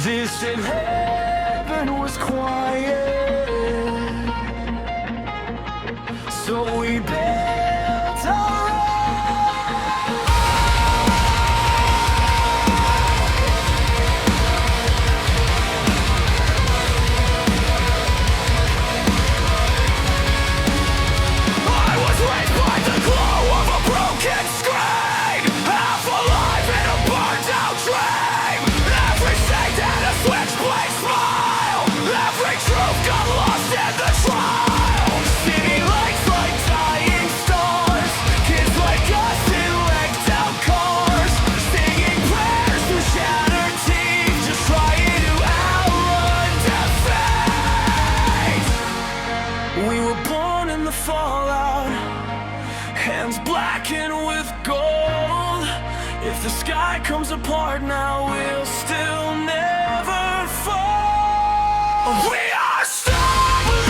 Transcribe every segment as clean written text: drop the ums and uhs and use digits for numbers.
Distant heaven was quiet, so we built our own. I was raised by the glow of a broken screen, half alive in a burned out dream. Every shade and a switchblade smile, every truth got lost in the trial. City lights like dying stars, kids like us in legged out cars, singing prayers through shattered teeth, just trying to outrun defeat. We were born in the fallout, hands blackened with gold. If the sky comes apart now, we'll still never fall. We are stubborn,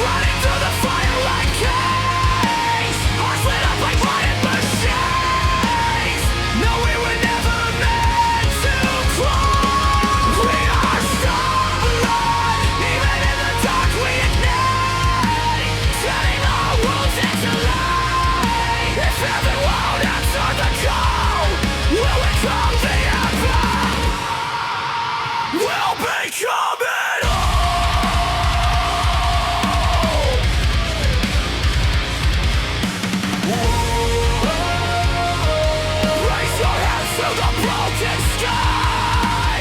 running through the fire like cage, hearts lit up like riot machines. No, we were never meant to close. We are stubborn, even in the dark we ignite, turning our worlds into light. If heaven won't answer the call, we'll become the emperor. We'll become it all. Raise your hands to the broken sky.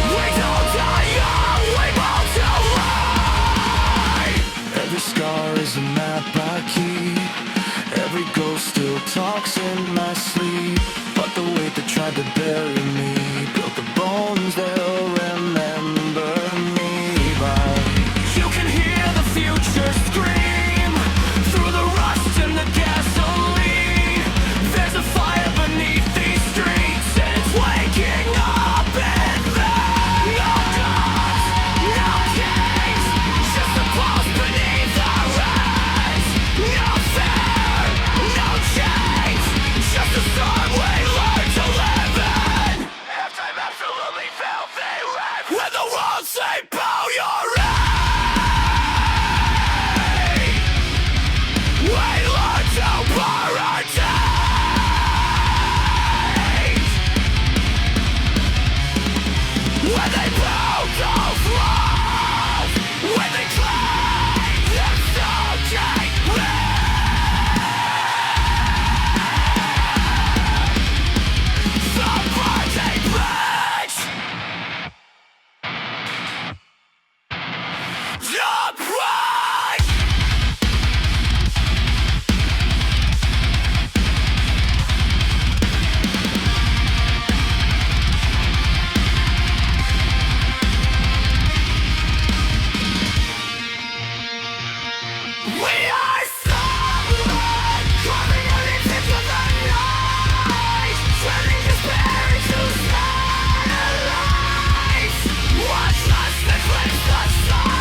We don't die young, we bow to light. Every scar is a map I keep, every ghost still talks in my sleep. But the weight that tried to bury me built the bones they'll remember me by. You can hear the future scream through the rust and the gasoline. There's a fire beneath these streets, and it's waking up in them. No gods, no kings, just a pulse beneath our eyes. No fear, no change, just a storm we learn to live in. Halftime absolutely filthy rap, when the world say bow your head. We learn to paradise. When they broke off love, when they claimed their subject the birthday bitch. The pride. We are stubborn, carving out into the night, turning despair into satellites. Watch us eclipse the sun.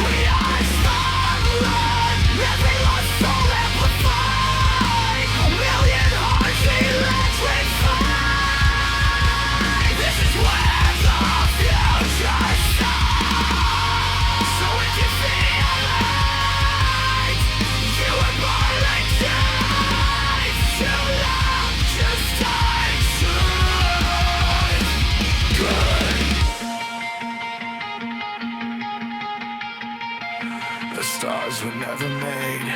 We are stubborn, every lost soul amplified, a million hearts electrified. This is where the future starts. So if you feel alive, you were born like time. Too long to stay good. The stars were never made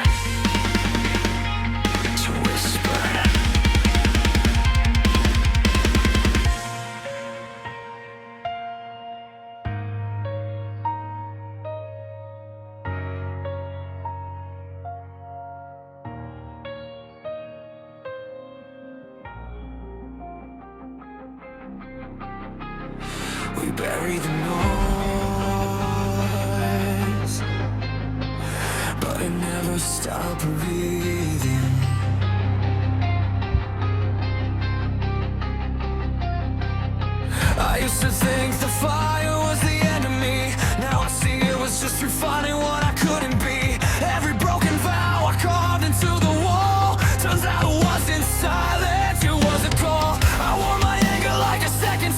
to whisper. We bury the noise, but it never stopped breathing. I used to think the fire was the enemy. Now I see it was just refining what I couldn't be. Every broken vow I carved into the wall, turns out it wasn't silence, it was a call. I wore my anger like a second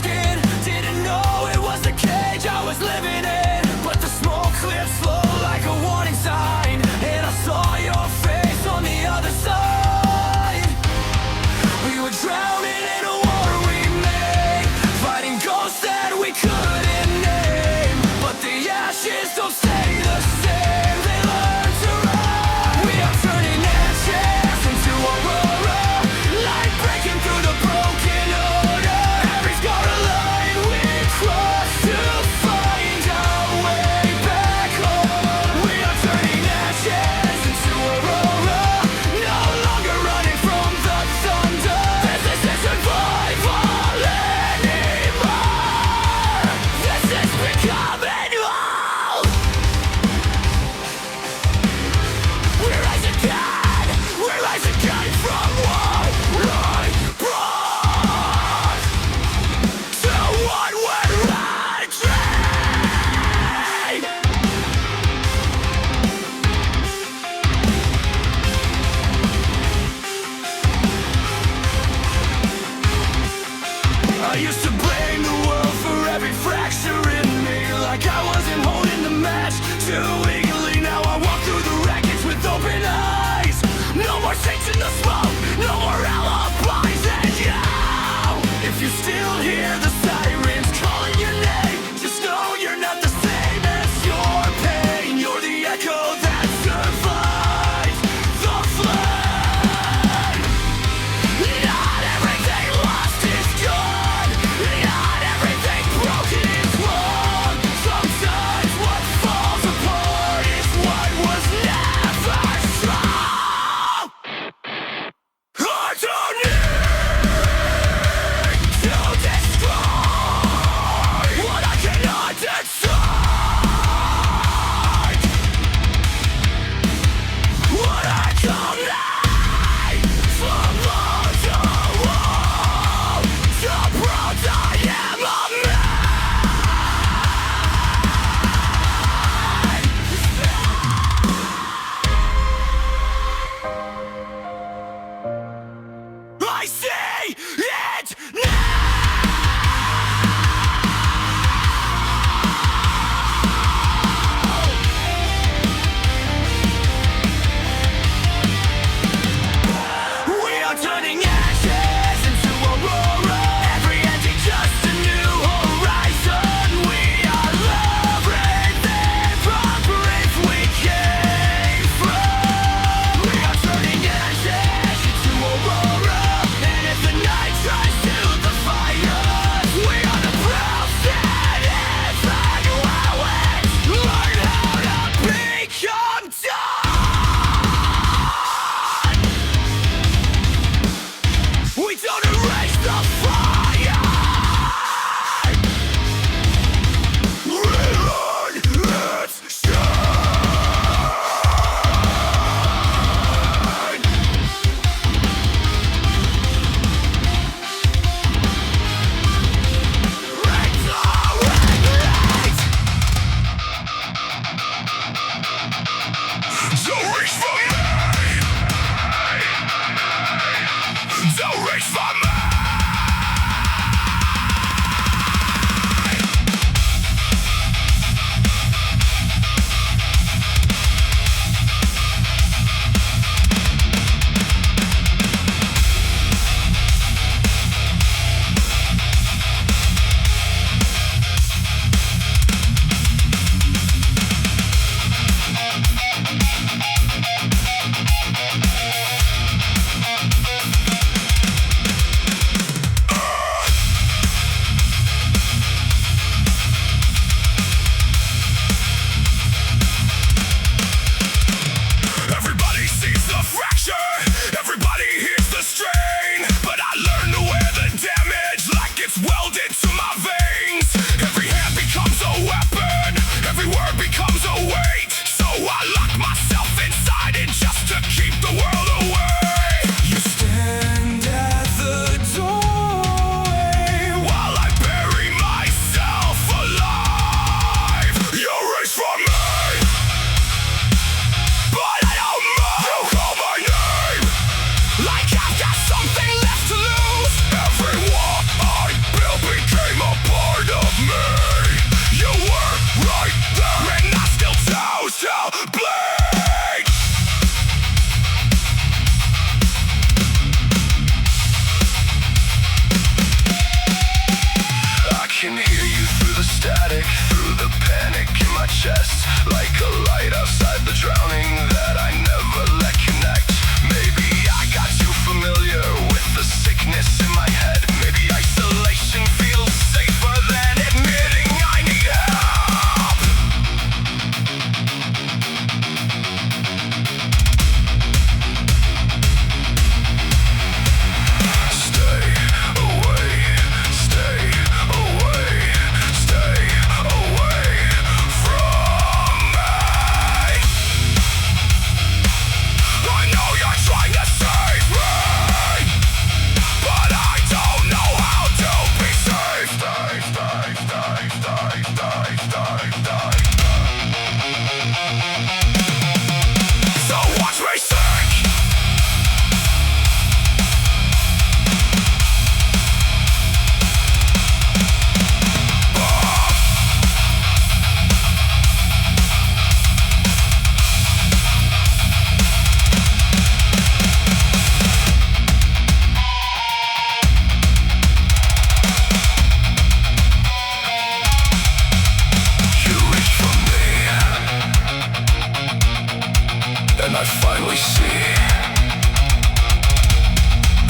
and I finally see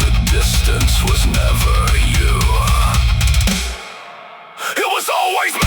the distance was never you. It was always me.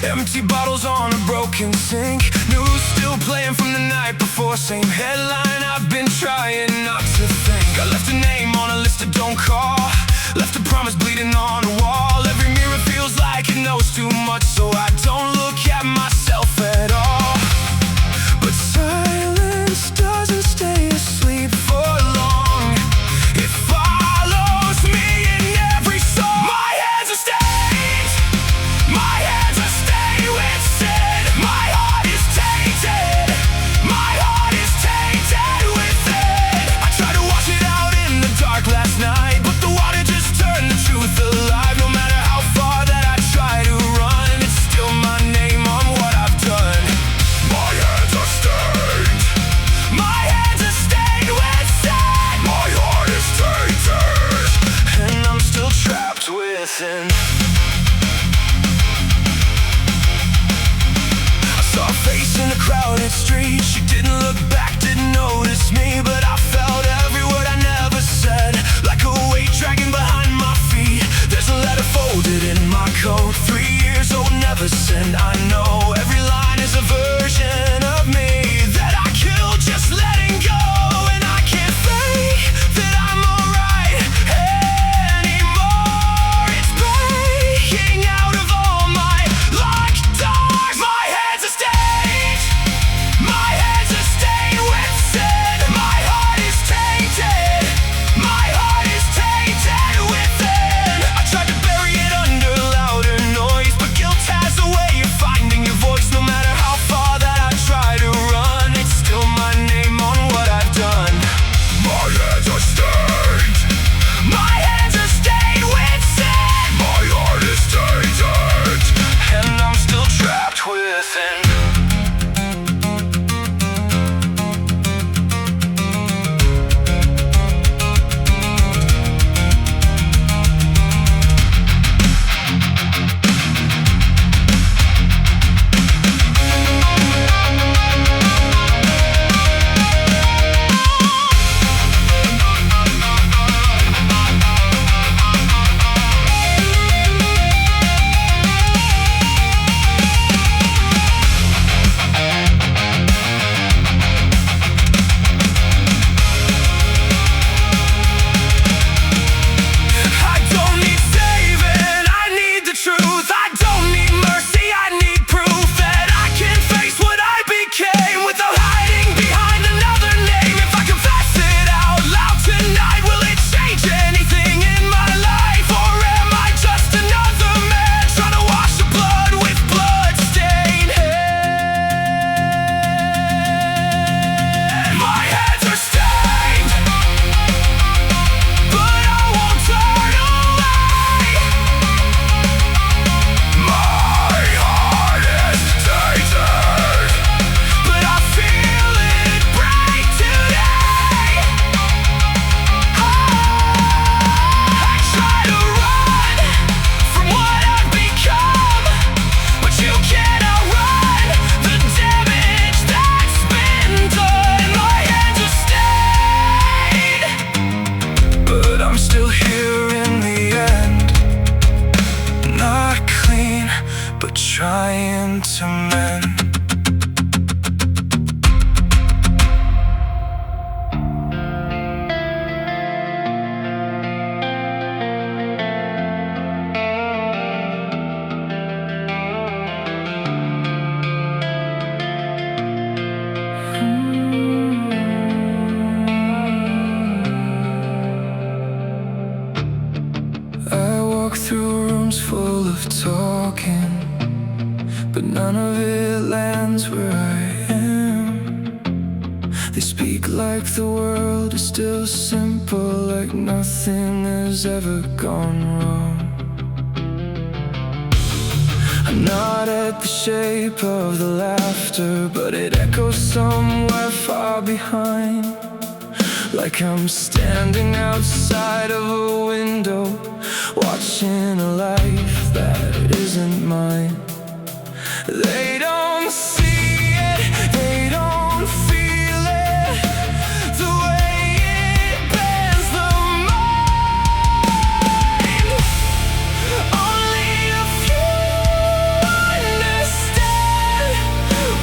Empty bottles on a broken sink. News still playing from the night before. Same headline, I've been trying not to think. I left a name on a list of don't call. Left a promise bleeding on the wall. Every mirror feels like it knows too much, so I don't look at myself at all. But silence doesn't stay asleep for long. It follows me in every song. My hands are stained. My hands are stained with sin. My heart is tainted. My heart is tainted with it. I tried to wash it out in the dark last night, but the water just turned the truth alive. No matter how far that I try to run, it's still my name on what I've done. My hands are stained. My hands are stained with sin. My heart is tainted, and I'm still trapped within. Saw a face in a crowded street. She didn't look back, didn't notice me, but I felt every word I never said, like a weight dragging behind my feet. There's a letter folded in my coat, 3 years old, never sent. I know every line is a version of me that I killed just letting go. And I can't fake that I'm alright anymore. It's breaking out of all my locked doors. My hands are stained. My hands are stained with sin. My heart is tainted. My heart is tainted within. I tried to bury it under louder noise, but guilt has a way of finding your voice. No matter how far that I try to run, it's still my name on what I've done. My hands are stained. My hands are stained with sin. My heart is tainted, and I'm still trapped within. I don't need saving, I need the truth. I don't need mercy, I need proof that I can face what I became without hiding behind another name. If I confess it out loud tonight, will it change anything in my life? Or am I just another man trying to wash the blood with blood-stained hands? My hands are stained, but I won't turn away. My heart is tainted, but I feel it break today. I try to run from what I've become, but you can't outrun the damage that's been done. My hands are stained, but I'm still here in the end. Not clean, but trying to mend. full of talking, but none of it lands where I am. They speak like the world is still simple, like nothing has ever gone wrong. I'm not at the shape of the laughter, but it echoes somewhere far behind. Like I'm standing outside of a window, watching a life that isn't mine. They don't see it, they don't feel it, the way it bends the mind. Only a few understand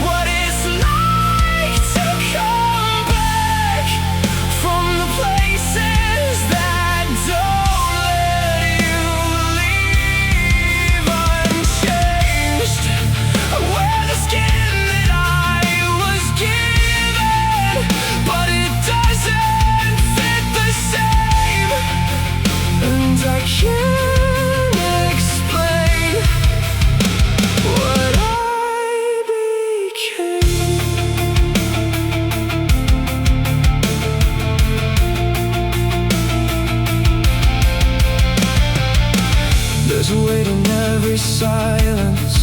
what it's like to come back from the places that don't let you leave unchanged. Wear the skin that I was given, but it doesn't fit the same, and I can't explain what I became. There's a weight in every silence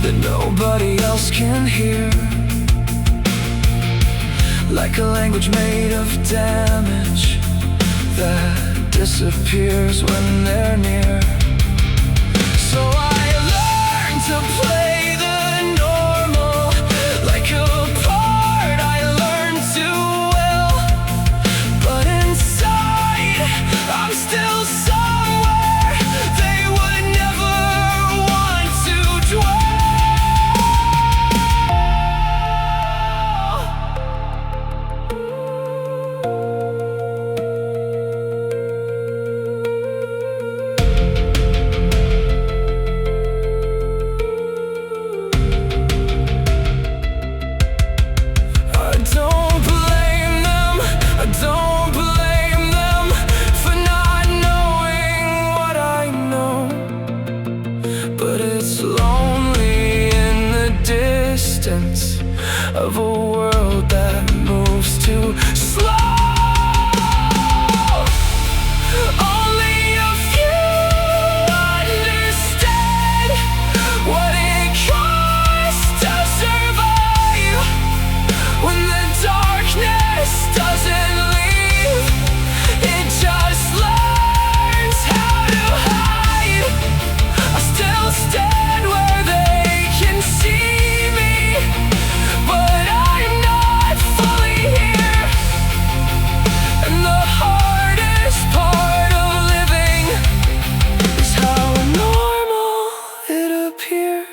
that nobody else can hear, like a language made of damage that disappears when they're near. So I learned to play the normal, like a part I learned too well, but inside I'm still somewhere they would never want to dwell. I don't blame them, I don't blame them for not knowing what I know, but it's lonely in the distance of a world that moves too slow. Only a few understand what it costs to survive when the darkness doesn't leave. It just learns how to hide. I still stand where they can see me, but I'm not fully here. And the hardest part of living is how normal it appears.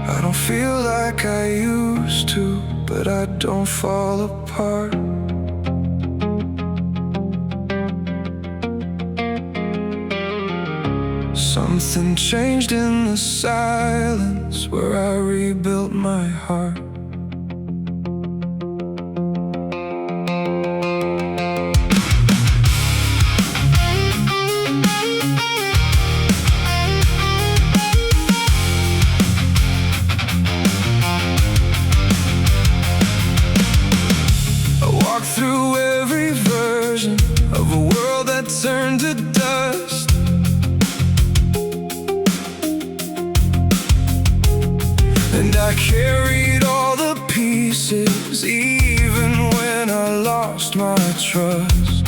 I don't feel like I used to, but I don't fall apart. Something changed in the silence where I rebuilt my heart. Walk through every version of a world that turned to dust, and I carried all the pieces even when I lost my trust.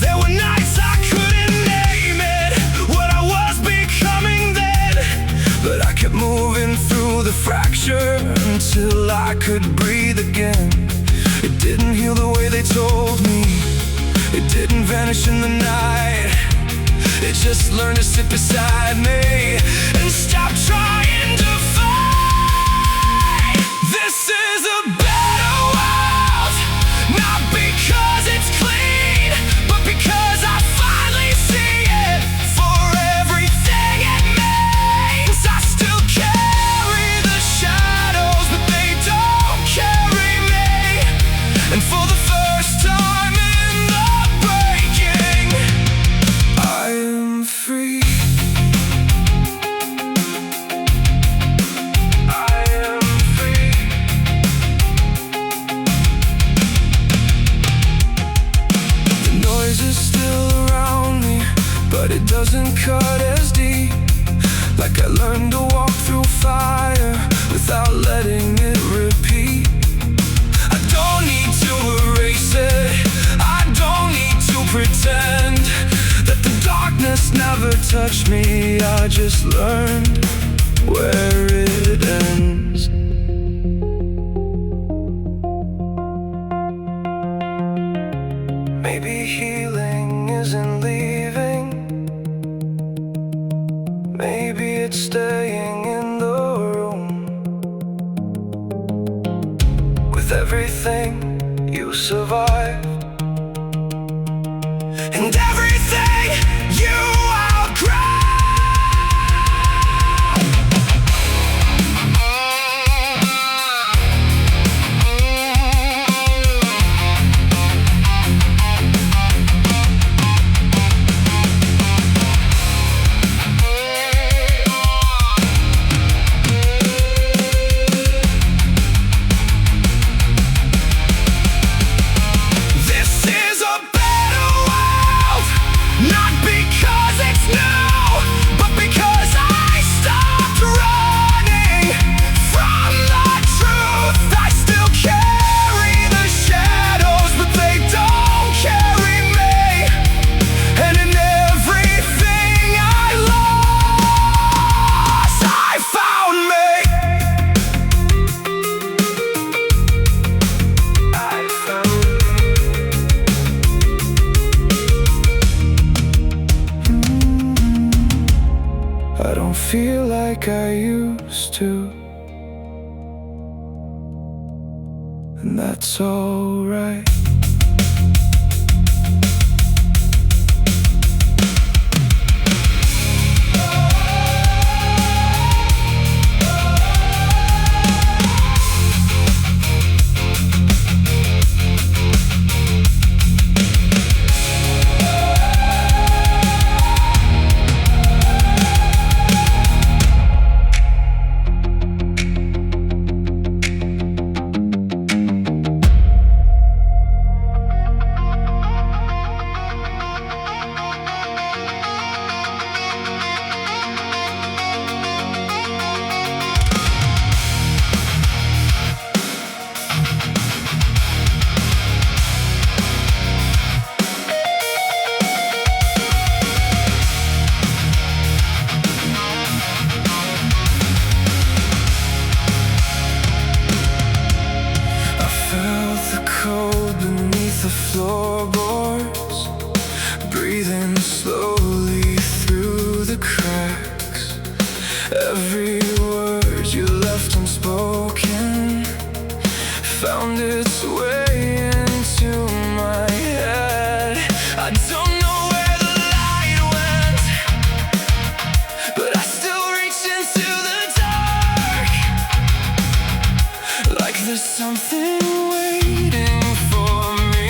There were nights I couldn't name it, what I was becoming then, but I kept moving through the fracture until I could breathe again. It didn't heal the way they told me, it didn't vanish in the night, it just learned to sit beside me. and stop trying to fight. This is a better world, not because it's clean, but because I finally see it for everything it means. I still carry the shadows, but they don't carry me. And for the first time in the breaking, I am free. But it doesn't cut as deep. Like I learned to walk through fire without letting it repeat. I don't need to erase it, I don't need to pretend that the darkness never touched me. I just learned where it ends. Maybe healing isn't leaving, maybe it's staying in the room with everything you survived and everything you outgrow. I don't feel like I used to, and that's alright. The floorboards, breathing slowly through the cracks. Every word you left unspoken found its way into my head. I don't know where the light went, but I still reach into the dark, like there's something waiting for me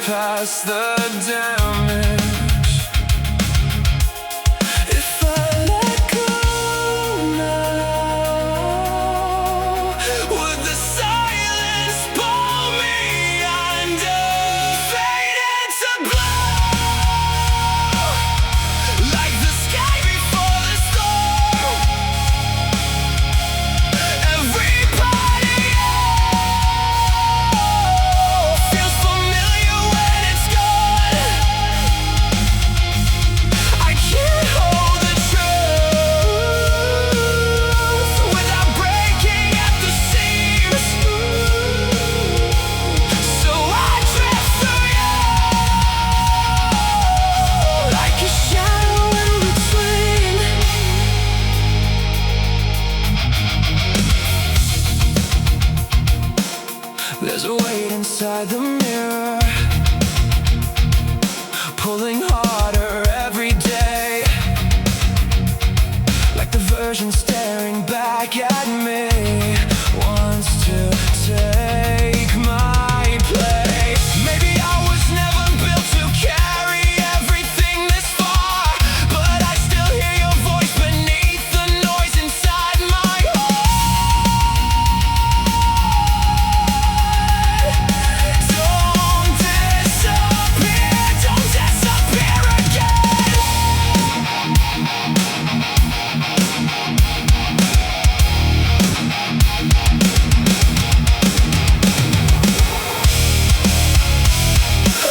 past the damage. If I let go now, would the silence pull me under? Fade into glow, like the sky before the storm. Every part of you inside the mirror, pulling harder every day, like the version staring back at me wants to take my place. Maybe I was never built to carry everything this far, but I still hear your voice beneath the noise inside my heart. Don't disappear, don't disappear again.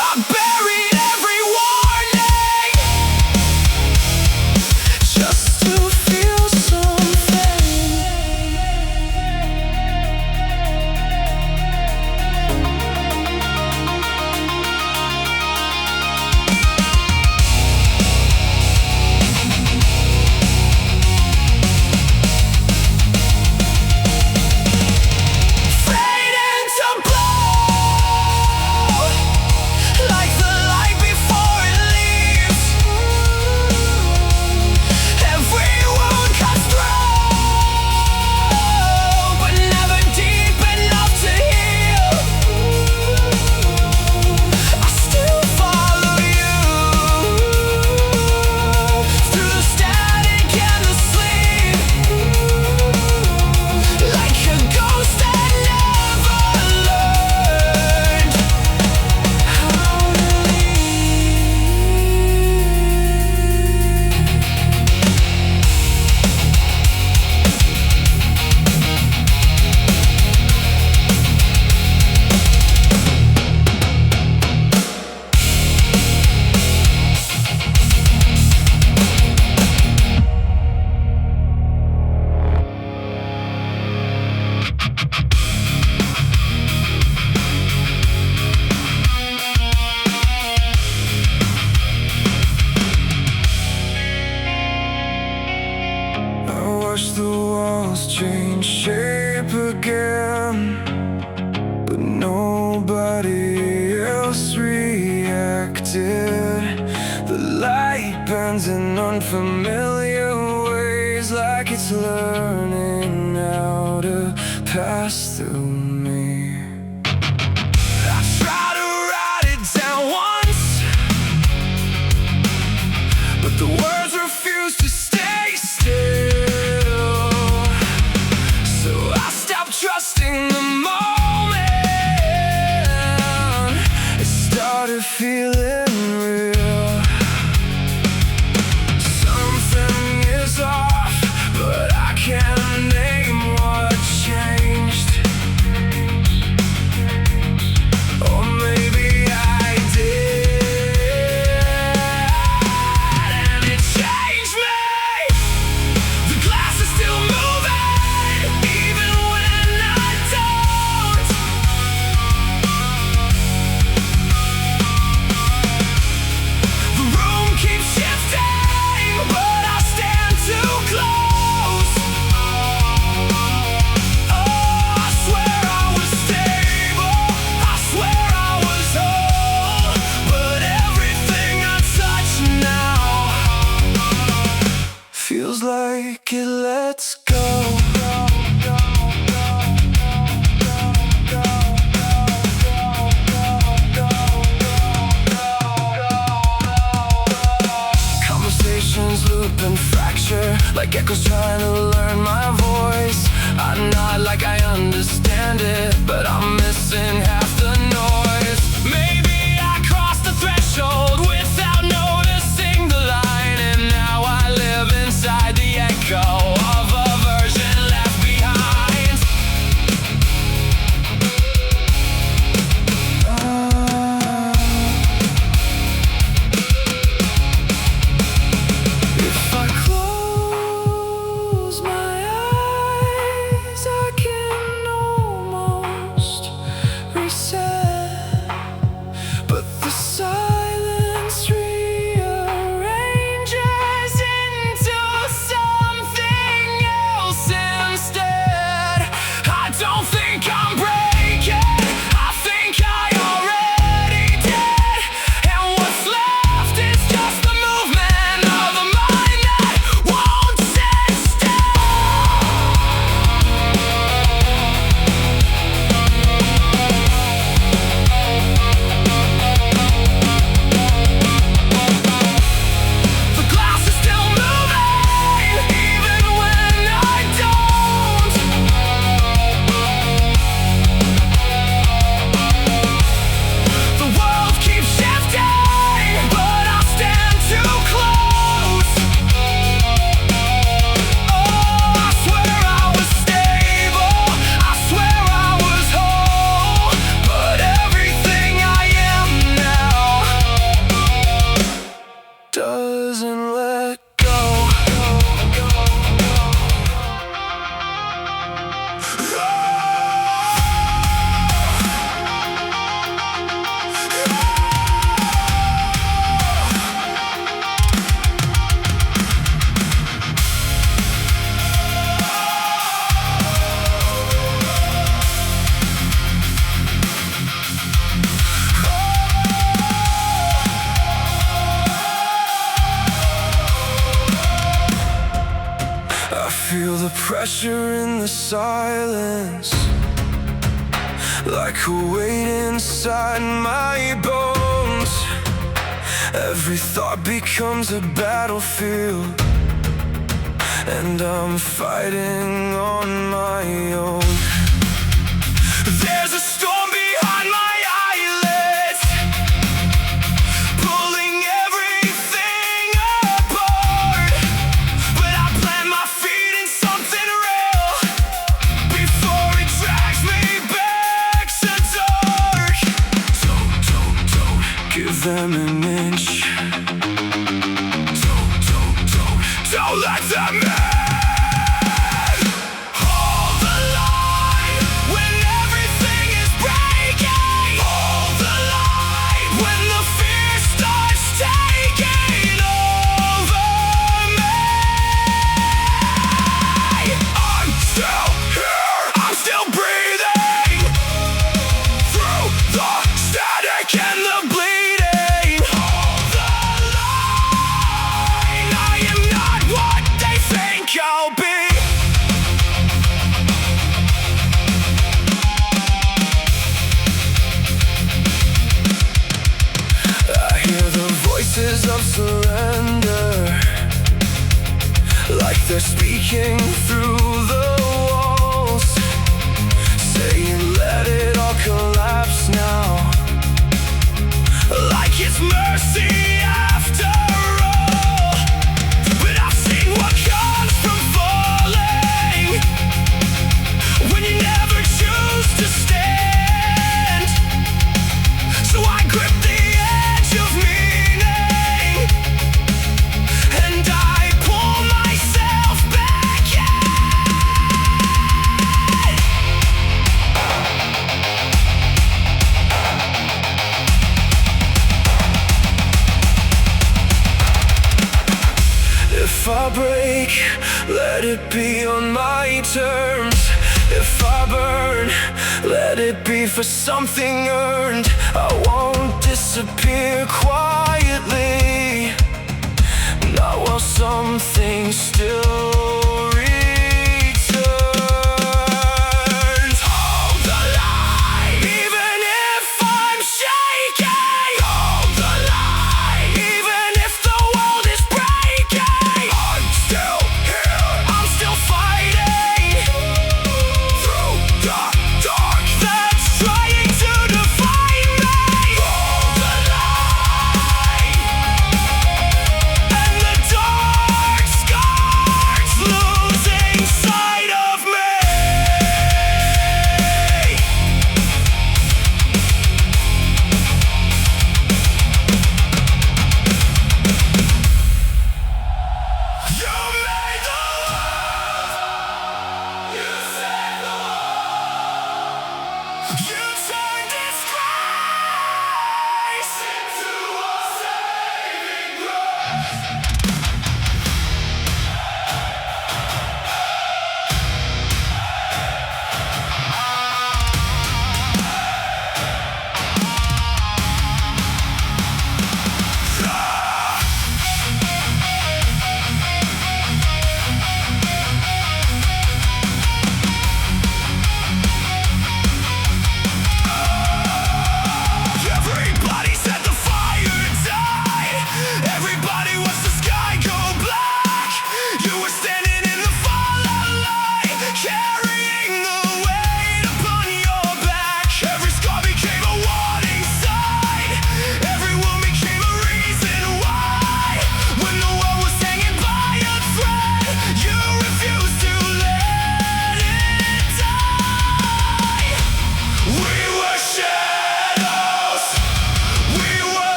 I buried every warning just to feel something. Fade into blue, like the light before it leaves. Every wound cuts through, but never deep enough to heal. I still follow you through the static and the sleep, like a ghost that never learned how to I watched the walls change shape again, but nobody else reacted. The light bends in unfamiliar ways, like it's learning how to pass through me. I tried to write it down once, but the words refuse to stay still. So I stopped trusting the moment. It started feeling real. Something is off, but I can't name what changed. Or maybe I did, and it changed me. The glass is still moving, even when I don't. The room keeps shifting, but I stand too close. Oh, I swear I was stable, I swear I was whole, but everything I touch now feels like it lets go. Conversations loop and fracture, like echoes trying to learn my voice. I nod like I understand it, but I'm missing half the noise. Maybe I crossed the threshold without noticing the line, and now I live inside the echo of a version left behind. If I close my eyes, I can almost reset, but the silence rearranges into something I feel the pressure in the silence, like a weight inside my bones. Every thought becomes a battlefield, and I'm fighting on my own. There's a storm behind my eyelids, pulling everything apart. But I plant my feet in something real before it drags me back to dark. Don't give them an inch. Don't let them in. Hold the line when everything is breaking. Hold the line when the fear starts taking over me. I'm still here, I'm still breathing through the static and the bleeding. Hold the line, I am not what they think I'll be. I hear the voices of surrender, like they're speaking through the walls, saying let it all collapse now, like it's mercy after all. But I've seen what comes from falling when you never choose to stand. So I grip the edge of meaning, and I pull myself back in. If I break, let it be on my terms. If I burn, let it be for something earned. I won't disappear quietly, not while something still